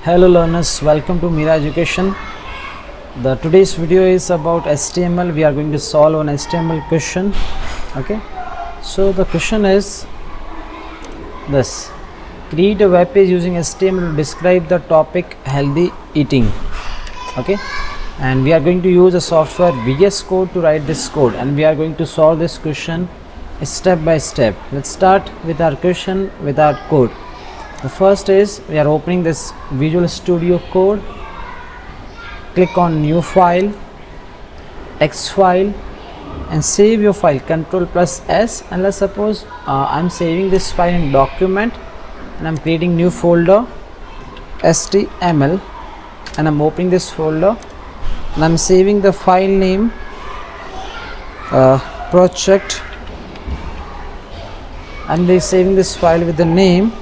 Hello learners, welcome to Meera Education. The today's video is about HTML. We are going to solve an HTML question. Okay, so the question is this: create a web page using HTML to describe the topic healthy eating. Okay, and we are going to use a software VS Code to write this code, and we are going to solve this question step by step. Let's start with our question with our code. The first is we are opening this Visual Studio Code. Click on new file, text file, and save your file. Ctrl+S, and let's suppose I'm saving this file in document, and I'm creating new folder HTML, and I'm opening this folder, and I'm saving the file name project, and they're saving this file with the name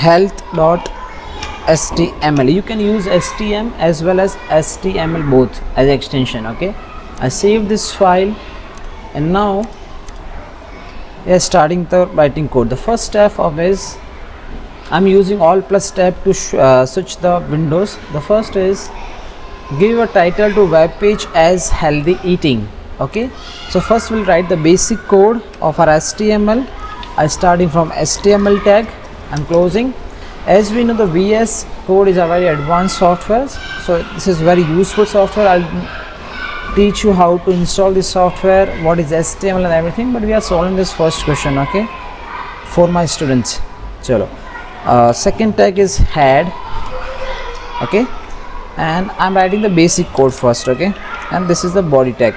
health.html. You can use htm as well as html both as extension. Okay, I saved this file, and now we are starting the writing code. The first step of is I'm using Alt+ tab to switch the windows. The first is give a title to web page as healthy eating. Okay, so first we'll write the basic code of our HTML. I starting from HTML tag and closing. As we know, the VS Code is a very advanced software, so this is very useful software. I'll teach you how to install this software, what is HTML and everything, but we are solving this first question, okay, for my students. Chalo. Second tag is head, okay, and I'm writing the basic code first, okay, and this is the body tag,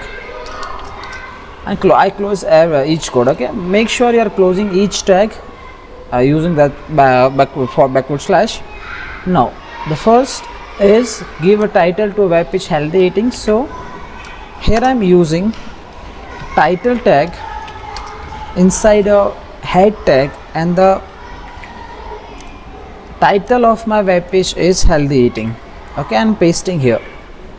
and I close each code. Okay, make sure you are closing each tag using that backward slash. Now the first is give a title to a web page healthy eating. So here I'm using title tag inside a head tag, and the title of my web page is healthy eating. Okay, I'm pasting here.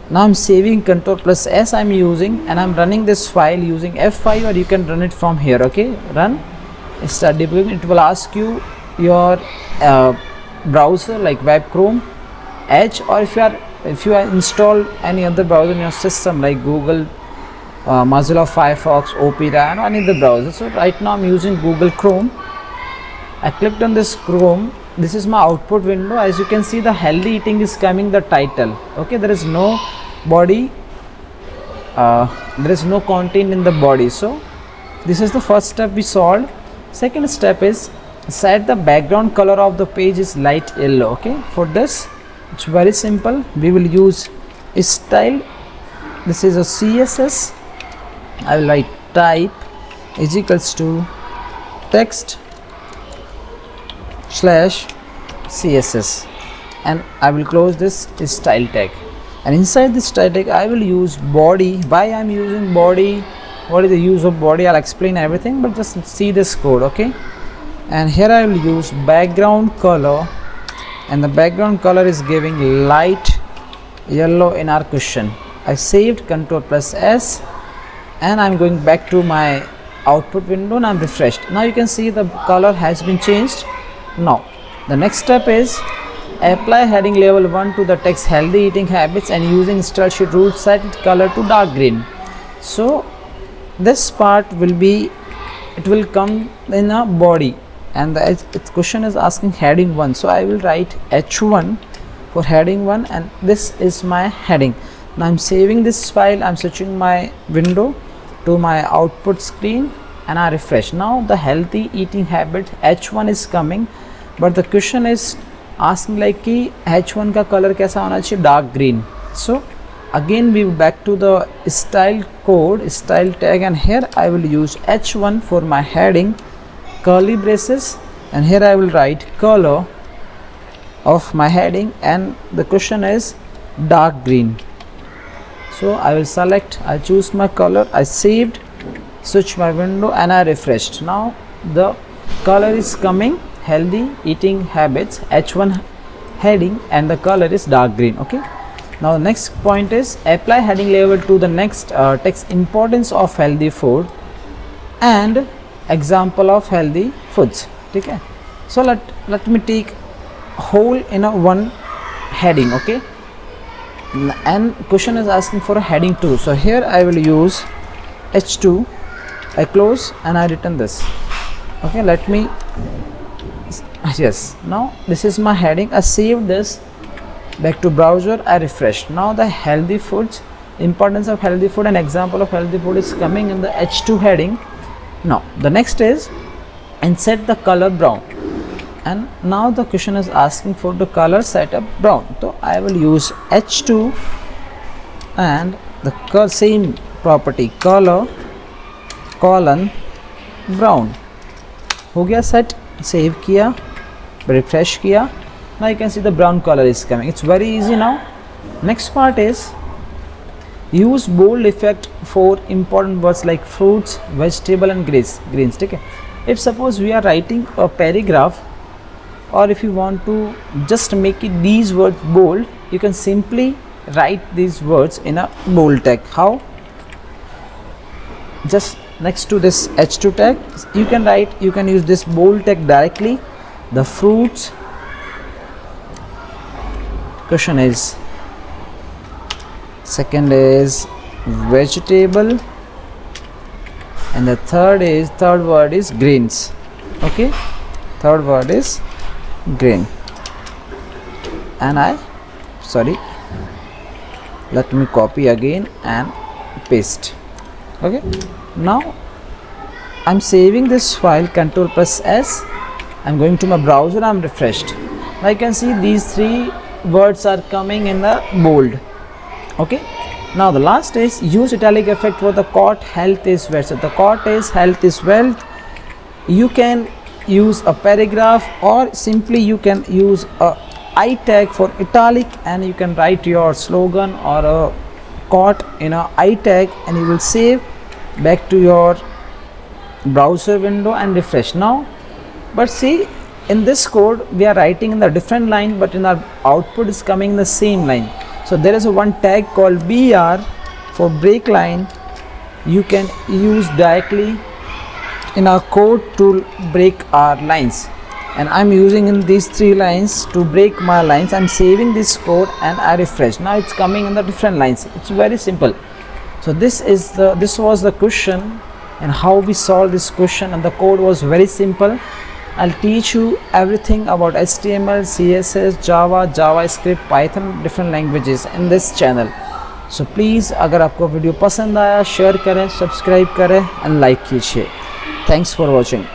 Now I'm saving. Ctrl+S I'm using, and I'm running this file using F5, or you can run it from here. Okay, run, start debugging. It will ask you your browser like web Chrome, Edge, or if you are installed any other browser in your system like Google, Mozilla Firefox, Opera, and any other browser. So right now I'm using Google Chrome. I clicked on this Chrome. This is my output window. As you can see, the healthy eating is coming the title. Okay, there is no body, there is no content in the body. So this is the first step we solved. Second step is set the background color of the page is light yellow. Okay, for this it's very simple. We will use style. This is a CSS. I will write type is equals to text slash CSS, and I will close this style tag, and inside this style tag I will use body. Why I'm using body, what is the use of body, I'll explain everything, but just see this code. Okay, and here I will use background color, and the background color is giving light yellow in our question. I saved. Ctrl+S, and I'm going back to my output window, and I'm refreshed. Now you can see the color has been changed. Now the next step is apply heading level 1 to the text healthy eating habits, and using style sheet rule set its color to dark green. So this part will be, it will come in a body, and the question is asking heading 1, so I will write H1 for heading 1, and this is my heading. Now I'm saving this file. I'm switching my window to my output screen, and I refresh. Now the healthy eating habit H1 is coming, but the question is asking like कि H1 का color कैसा होना चाहिए, dark green. So again we back to the style code, style tag, and here I will use H1 for my heading, curly braces, and here I will write color of my heading, and the question is dark green. So I will select, I choose my color, I saved, switch my window, and I refreshed. Now the color is coming healthy eating habits H1 heading, and the color is dark green. Okay, now the next point is apply heading label to the next text importance of healthy food and example of healthy foods. ठीक है, so let me take whole in a one heading. Okay, and question is asking for a heading 2, so here I will use h2, I close and I return this. Okay, let me, yes, now this is my heading. I saved this, back to browser, I refreshed. Now the healthy foods, importance of healthy food, an example of healthy food is coming in the h2 heading. Now the next is, and set the color brown, and now the question is asking for the color setup brown, so I will use h2 and the same property color colon brown. हो गया set, save किया, refresh किया. Now you can see the brown color is coming. It's very easy now. Next part is use bold effect for important words like fruits, vegetable and greens. ठीक है. If suppose we are writing a paragraph, or if you want to just make it these words bold, you can simply write these words in a bold tag. How? Just next to this h2 tag you can write, you can use this bold tag directly. The fruits, question is, second is vegetable, and the third word is greens. Okay, third word is green, and let me copy again and paste. Okay, now I'm saving this file, Control plus S. I'm going to my browser, I'm refreshed. Now you can see these three words are coming in the bold. Okay, now the last is use italic effect for the quote health is wealth. So the quote is health is wealth. You can use a paragraph, or simply you can use a I tag for italic, and you can write your slogan or a quote in a I tag, and you will save back to your browser window and refresh. Now but see, in this code we are writing in the different line, but in our output is coming in the same line. So there is a one tag called BR for break line. You can use directly in our code to break our lines, and I'm using in these three lines to break my lines. I'm saving this code and I refresh. Now it's coming in the different lines. It's very simple. So this was the question, and how we solve this question, and the code was very simple. I'll teach you everything about HTML, CSS, Java, JavaScript, Python, different languages in this channel. So please, अगर आपको video पसंद आया, share करें, subscribe करें and like कीजिए. Thanks for watching.